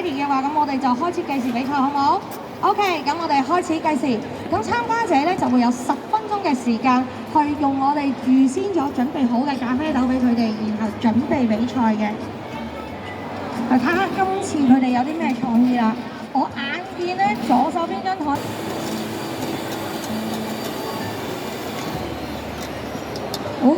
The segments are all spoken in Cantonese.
ready 嘅話，咁我哋就開始計時比賽，好唔好？OK， 咁我哋開始計時。咁參加者咧就會有10分鐘嘅時間，去用我哋預先咗準備好嘅咖啡豆俾佢哋，然後準備比賽嘅。嚟睇下今次佢哋有啲咩創意啦。我眼見咧左手邊張台，哦，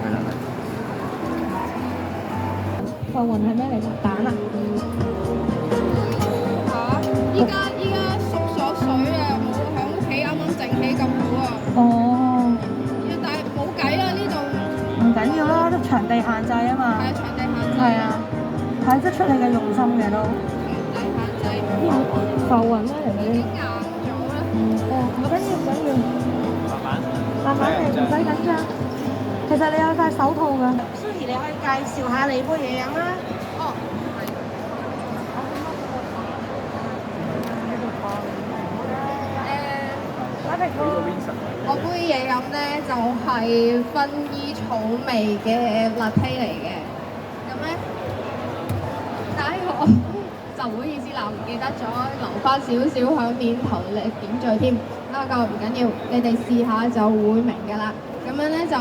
佢啦。浮雲係咩嚟㗎？蛋啊！依家縮咗水啊！冇喺屋企啱啱整起咁好啊！哦，但係冇計啦，呢度唔緊要啦，都場地限制啊嘛。係場地限制。係啊，睇得出你嘅用心嘅都。場地限制。浮雲咩嚟嘅？已經硬咗啦。哦，唔緊要，唔緊要。慢慢嚟，唔使緊張。其實你有戴手套㗎。Suki，你可以介紹下你杯嘢飲啦。哦，我杯嘢飲咧就係薰衣草味嘅 latte 嚟嘅，咁咧，但係我就唔好意思啦，唔記得咗留翻少少響面頭嚟點綴添。不過唔緊要，你哋試下就會明㗎啦。咁樣咧就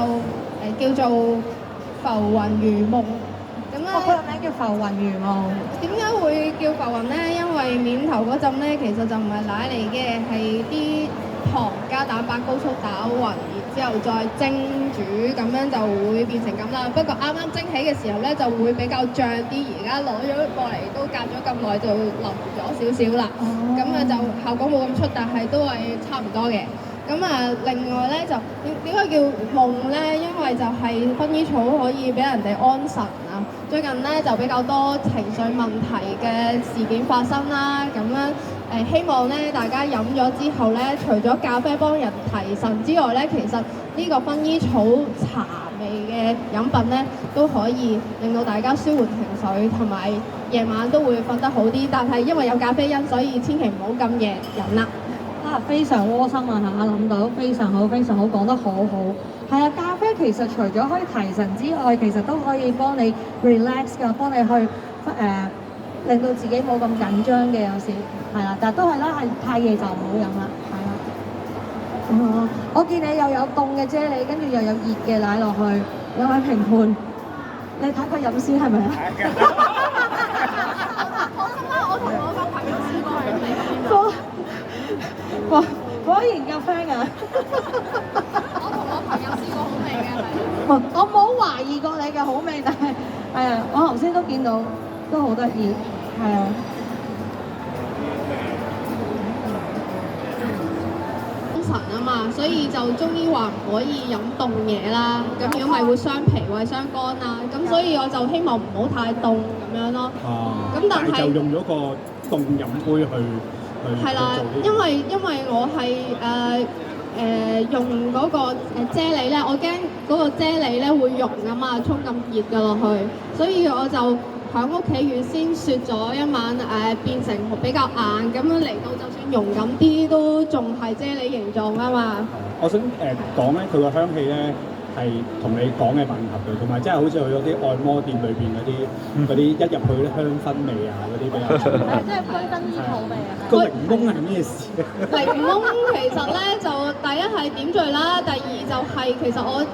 叫做浮雲如夢。咁咧，佢個名叫浮雲如夢。點解會叫浮雲咧？因為面頭嗰陣咧，其實就唔係奶嚟嘅，係啲糖加蛋白高速打勻，然之後再蒸煮，咁樣就會變成咁啦。不過啱啱蒸起嘅時候咧，就會比較脹啲。而家攞咗過嚟都隔咗咁耐，就腍咗少少啦。咁啊就效果冇咁出，但係都係差唔多嘅。咁啊，另外咧就點解叫夢咧？因為就係薰衣草可以俾人哋安神啊。最近咧就比較多情緒問題嘅事件發生啦。咁樣希望咧大家飲咗之後咧，除咗咖啡幫人提神之外咧，其實呢個薰衣草茶味嘅飲品咧，都可以令到大家舒緩情緒，同埋夜晚都會瞓得好啲。但係因為有咖啡因，所以千祈唔好咁夜飲啦。非常窩心啊嚇！諗到非常好，非常好，講得好好。係啊，咖啡其實除咗可以提神之外，其實都可以幫你 relax 㗎，幫你去令到自己冇咁緊張嘅有時係啦。但係都係啦，係太夜就唔好飲啦，係啦。我見你又有凍嘅啫喱，跟住又有熱嘅奶落去，兩位評判，你睇佢飲先係咪啊？放心啦，我同我個朋友試過係你咁樣。果然夠 friend 啊！我同我朋友試過好味嘅，我冇懷疑過你嘅好味，但係係啊，我頭先都見到，都好得意，係啊。神啊嘛，所以就中醫話唔可以飲凍嘢啦，咁如果咪會傷脾胃傷肝啊，咁所以我就希望唔好太凍咁樣咯。咁但係就用咗個凍飲杯去。係啦，因為我係用嗰個啫喱咧，我驚嗰個啫喱咧會溶啊嘛，沖咁熱嘅落去，所以我就喺屋企預先雪咗一晚，變成比較硬，咁樣嚟到就算溶咁啲都仲係啫喱形狀啊嘛。我想講咧，佢個香氣咧係同你講嘅吻合嘅，同埋真係好似去咗啲按摩店裏邊嗰啲一入去啲香薰味啊嗰啲比較重。即係薰衣草味啊！個檸檬係咩事咧？檸檬其實咧就第一係點綴啦，第二就係其實我